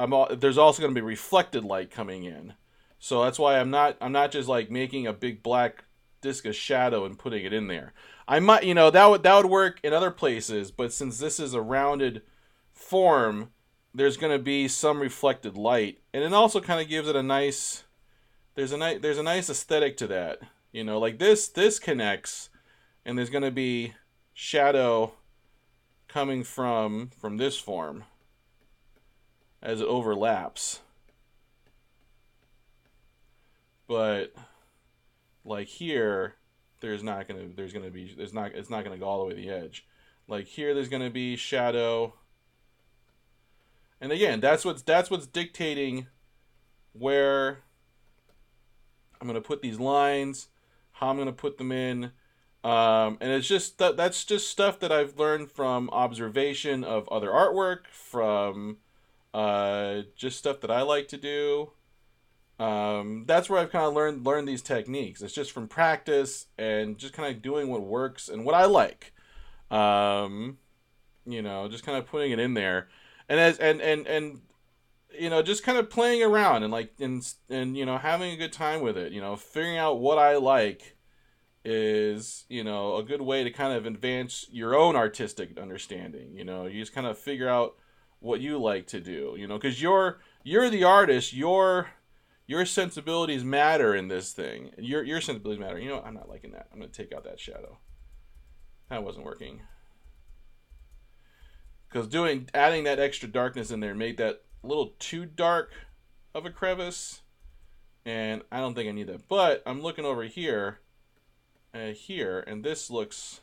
there's also going to be reflected light coming in. So that's why I'm not just like making a big black disk of shadow and putting it in there. I might, that would work in other places, but since this is a rounded form, there's going to be some reflected light, and it also kind of gives it a nice. There's a nice aesthetic to that. Like this connects, and there's going to be shadow coming from this form as it overlaps. But like here, it's not gonna go all the way to the edge. Like here, there's gonna be shadow, and again, that's what's dictating where I'm gonna put these lines, how I'm gonna put them in, and it's just that's just stuff that I've learned from observation of other artwork, from just stuff that I like to do. That's where I've kind of learned these techniques. It's just from practice and just kind of doing what works and what I like. Um, just kind of putting it in there, and as and just kind of playing around and like and having a good time with it. Figuring out what I like is a good way to kind of advance your own artistic understanding. You just kind of figure out what you like to do. Because you're the artist. Your sensibilities matter in this thing. Your sensibilities matter. I'm not liking that. I'm gonna take out that shadow. That wasn't working. Because adding that extra darkness in there made that a little too dark of a crevice, and I don't think I need that. But I'm looking over here, and this looks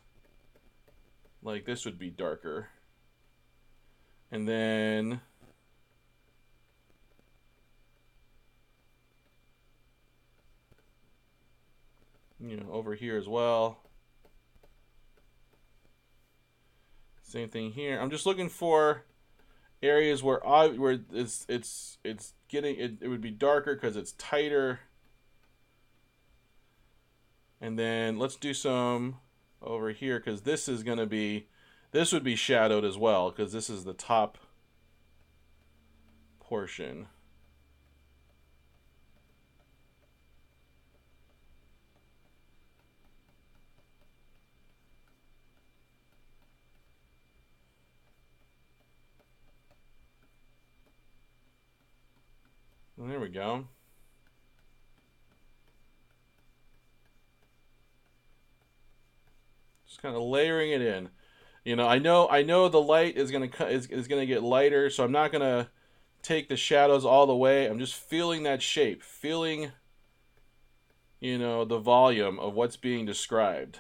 like this would be darker. And then over here as well. Same thing here. I'm just looking for areas where it's getting it would be darker because it's tighter. And then let's do some over here because this would be shadowed as well because this is the top portion. And there we go. Just kind of layering it in. I know the light is gonna get lighter, so I'm not gonna take the shadows all the way. I'm just feeling that shape, feeling, the volume of what's being described.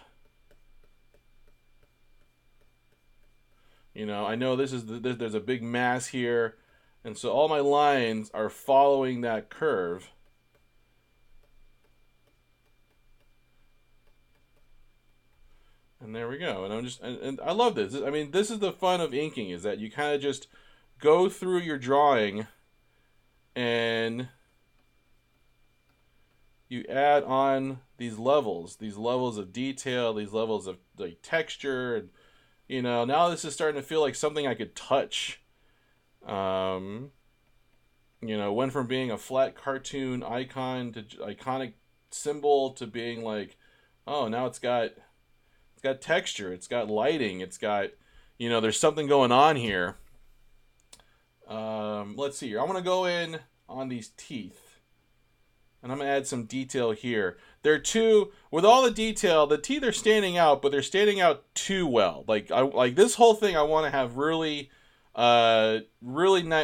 I know there's a big mass here, and so all my lines are following that curve. And there we go. And I love this. I mean, this is the fun of inking, is that you kind of just go through your drawing and you add on these levels of detail, these levels of like texture, and now this is starting to feel like something I could touch. Um, went from being a flat cartoon icon to iconic symbol to being like, oh, now it's got texture, it's got lighting, it's got, there's something going on here. Let's see here. I'm gonna go in on these teeth, and I'm gonna add some detail here. They're too, with all the detail, the teeth are standing out, but they're standing out too well. Like this whole thing, I want to have really nice.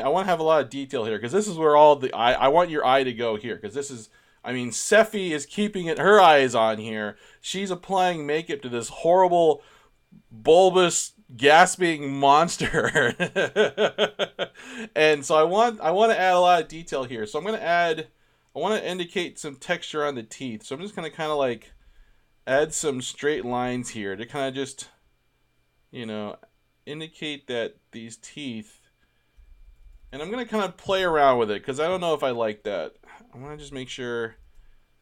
I want to have a lot of detail here because this is where all the eye. I want your eye to go here because this is. I mean, Sephi is keeping it. Her eyes on here. She's applying makeup to this horrible, bulbous, gasping monster, and so I want to add a lot of detail here. So I'm gonna add. I want to indicate some texture on the teeth. So I'm just gonna kind of like add some straight lines here to kind of just, you know, indicate that these teeth. And I'm gonna kind of play around with it because I don't know if I like that. I want to just make sure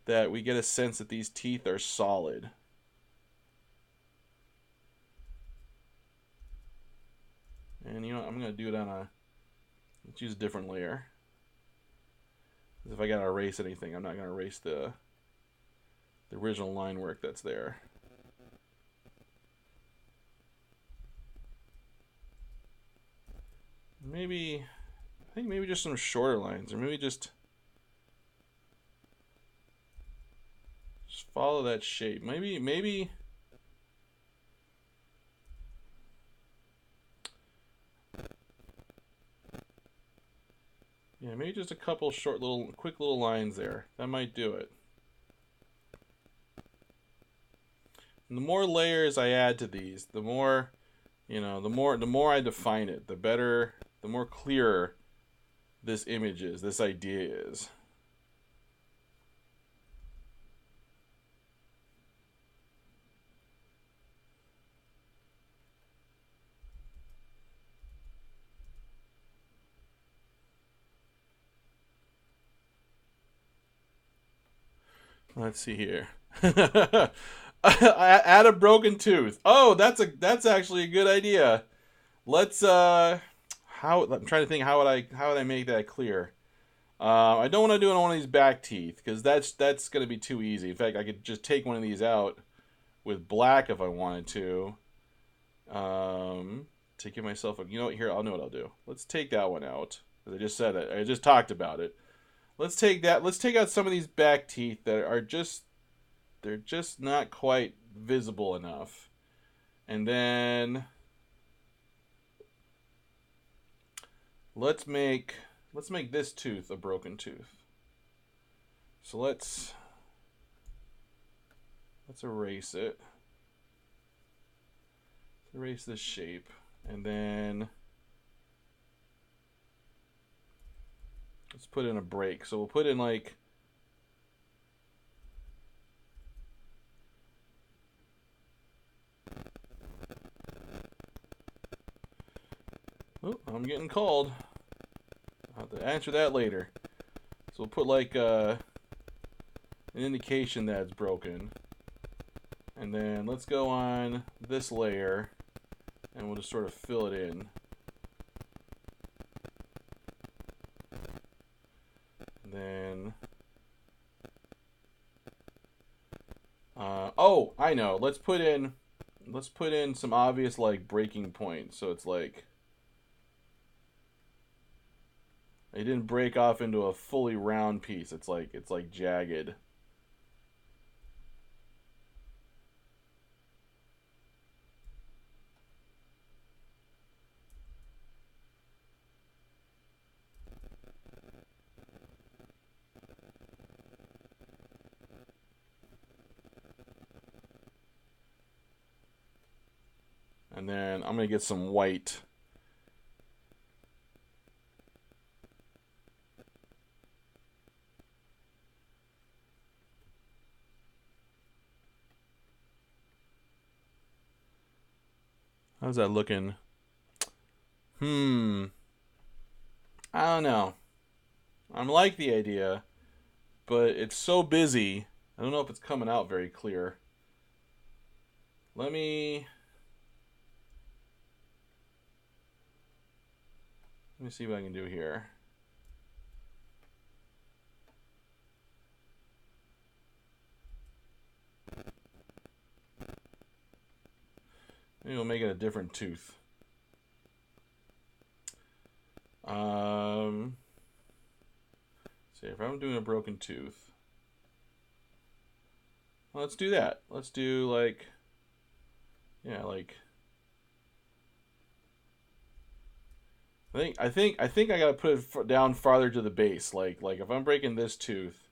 that we get a sense that these teeth are solid. And I'm gonna do it on let's use a different layer. If I gotta erase anything, I'm not gonna erase the original line work that's there. I think maybe just some shorter lines, or maybe just follow that shape. Maybe yeah, maybe just a couple quick little lines there. That might do it. And the more layers I add to these, the more, the more I define it, the better, the more clearer this image is, this idea is. Let's see here. Add a broken tooth. Oh, that's actually a good idea. Let's I'm trying to think how would I make that clear. I don't want to do it on one of these back teeth because that's going to be too easy. In fact, I could just take one of these out with black if I wanted to. To give myself here, I'll know what I'll do. Let's take that one out. As I just said it. I just talked about it. Let's take out some of these back teeth that are they're just not quite visible enough. And then let's make this tooth a broken tooth. So let's erase it. Let's erase this shape, and then let's put in a break. So we'll put in like oh, I'm getting called. I'll have to answer that later. So we'll put like an indication that it's broken. And then let's go on this layer and we'll just sort of fill it in. And then oh, I know. Let's put in some obvious like breaking point. So it's like it didn't break off into a fully round piece. It's like jagged. And then I'm going to get some white. How's that looking? I don't know. I like the idea, but it's so busy. I don't know if it's coming out very clear. Let me see what I can do here. Maybe we'll make it a different tooth. See, if I'm doing a broken tooth, well, let's do that. Let's do like, yeah, like. I think I gotta put it down farther to the base. Like if I'm breaking this tooth,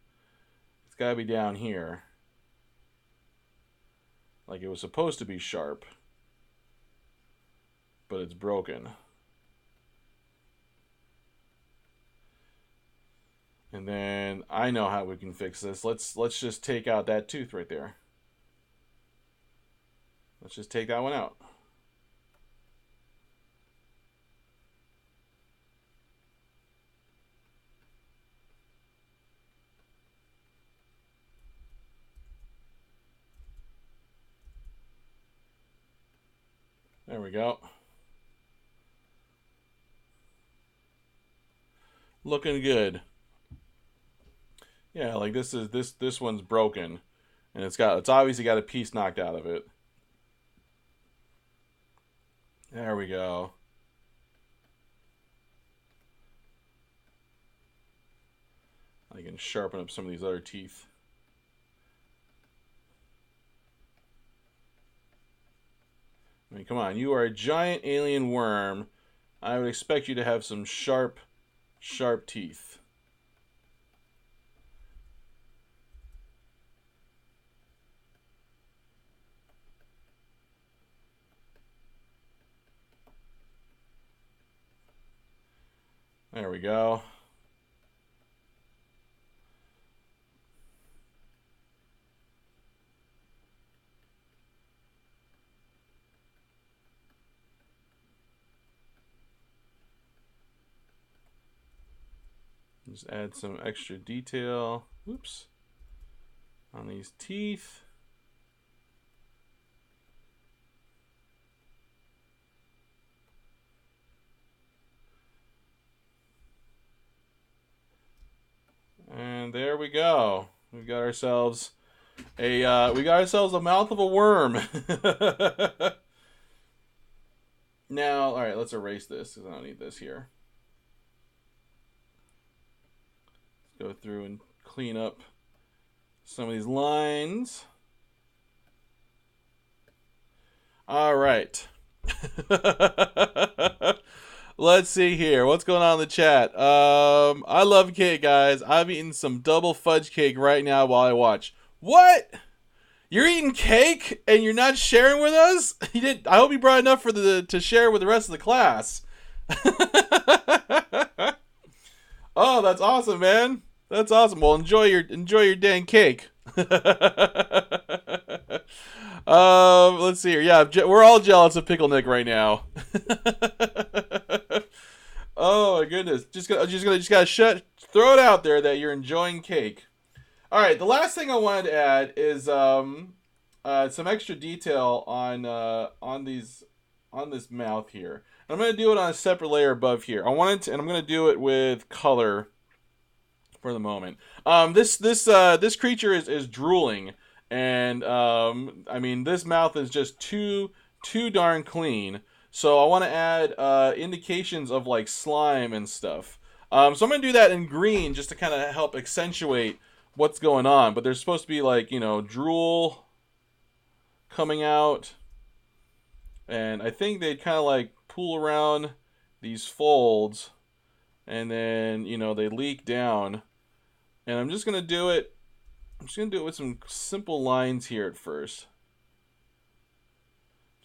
it's gotta be down here. Like it was supposed to be sharp, but it's broken. And then I know how we can fix this. Let's just take out that tooth right there. Let's just take that one out. There we go. Looking good. Yeah, like this one's broken, and it's obviously got a piece knocked out of it. There we go. I can sharpen up some of these other teeth. I mean, come on, you are a giant alien worm. I would expect you to have some sharp teeth. There we go. Just add some extra detail. Oops. On these teeth. And there we go. We got ourselves a mouth of a worm. Now, all right, let's erase this because I don't need this here. Let's go through and clean up some of these lines. All right. Let's see here. What's going on in the chat? I love cake, guys. I'm eating some double fudge cake right now while I watch. What? You're eating cake and you're not sharing with us? You did. I hope you brought enough for to share with the rest of the class. Oh, that's awesome, man. That's awesome. Well, enjoy your dang cake. Let's see here. Yeah, we're all jealous of Pickle Nick right now. Oh my goodness! Just gotta throw it out there that you're enjoying cake. All right, the last thing I wanted to add is some extra detail on this mouth here. And I'm gonna do it on a separate layer above here. And I'm gonna do it with color for the moment. This creature is drooling, and I mean this mouth is just too darn clean. So I want to add indications of like slime and stuff. So I'm gonna do that in green just to kind of help accentuate what's going on. But there's supposed to be like drool coming out, and I think they kind of like pull around these folds, and then they leak down. And I'm just gonna do it. I'm just gonna do it with some simple lines here at first.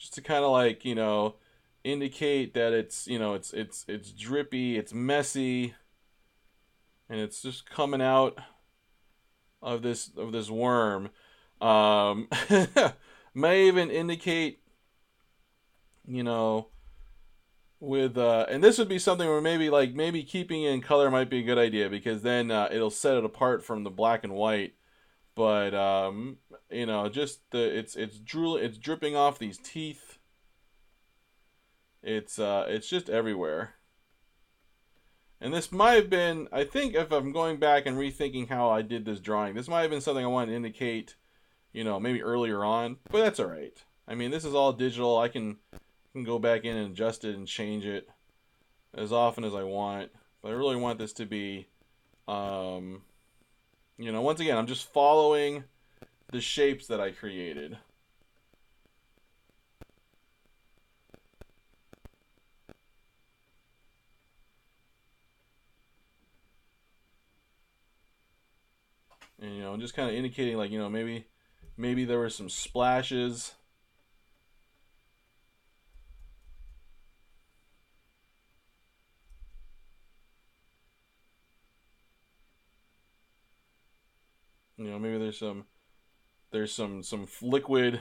just to kind of like, you know, indicate that it's, you know, it's drippy, it's messy, and it's just coming out of this worm. Um, may even indicate, you know, with and this would be something where maybe keeping it in color might be a good idea, because then it'll set it apart from the black and white. But you know, just it's dripping off these teeth. It's just everywhere. And this might have been, I think, if I'm going back and rethinking how I did this drawing, this might have been something I wanted to indicate, you know, maybe earlier on. But that's all right. I mean, this is all digital. I can go back in and adjust it and change it as often as I want. But I really want this to be, you know, once again, I'm just following the shapes that I created. And, you know, just kind of indicating, like, you know, maybe there were some splashes. You know, maybe there's some liquid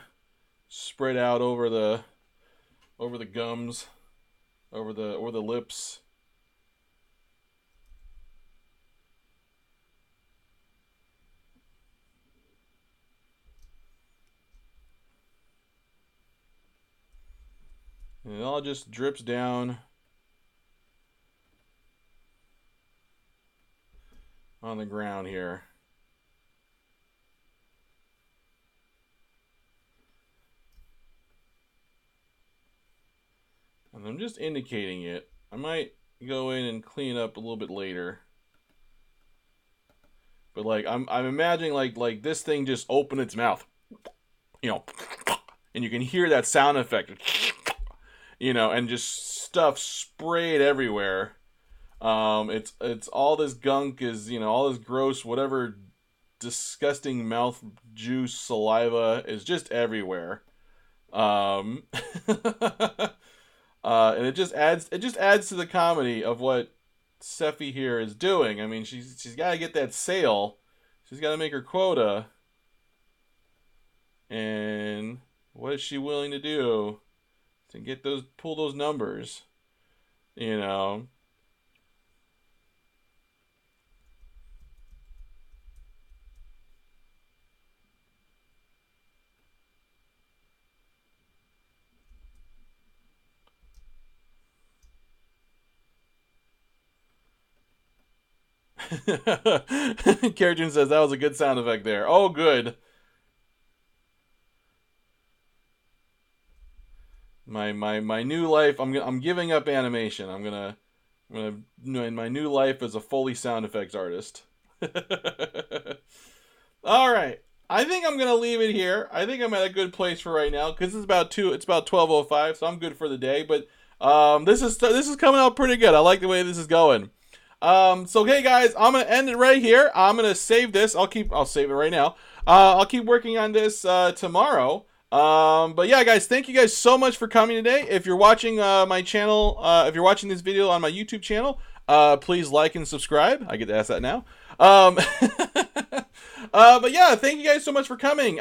spread out over the gums, over the lips. And it all just drips down on the ground here. And I'm just indicating it. I might go in and clean up a little bit later. But like I'm imagining like this thing just opened its mouth. You know, and you can hear that sound effect. You know, and just stuff sprayed everywhere. It's all this gunk is, you know, all this gross, whatever disgusting mouth juice, saliva is just everywhere. Um, and it just adds to the comedy of what Seffi here is doing. I mean, she's got to get that sale. She's got to make her quota. And what is she willing to do to pull those numbers? You know. Carrigan says that was a good sound effect there. Oh, good. My new life. I'm giving up animation. In my new life as a Foley sound effects artist. All right. I think I'm gonna leave it here. I think I'm at a good place for right now because it's about 12:05, so I'm good for the day. But this is coming out pretty good. I like the way this is going. So okay, guys, I'm gonna end it right here. I'm gonna save this. I'll save it right now. I'll keep working on this tomorrow. But yeah, guys, thank you guys so much for coming today. If you're watching my channel, if you're watching this video on my YouTube channel, please like and subscribe. I get to ask that now. But yeah, thank you guys so much for coming.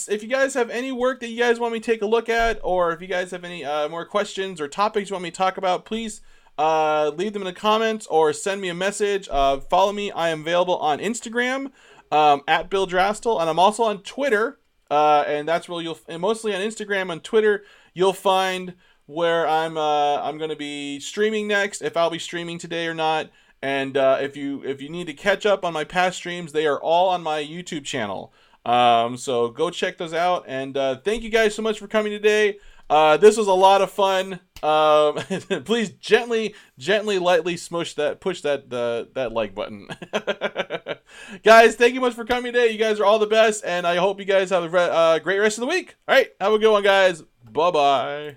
If you guys have any work that you guys want me to take a look at, or if you guys have any more questions or topics you want me to talk about, please leave them in the comments or send me a message. Follow me. I am available on Instagram at Bill Drastel, and I'm also on Twitter. And that's where and mostly on Instagram and Twitter, you'll find where I'm going to be streaming next, if I'll be streaming today or not. And if you need to catch up on my past streams, they are all on my YouTube channel. So go check those out. And thank you guys so much for coming today. This was a lot of fun. Please gently, lightly push that like button. Guys, thank you much for coming today. You guys are all the best, and I hope you guys have a great rest of the week. All right, have a good one, guys. Bye-bye.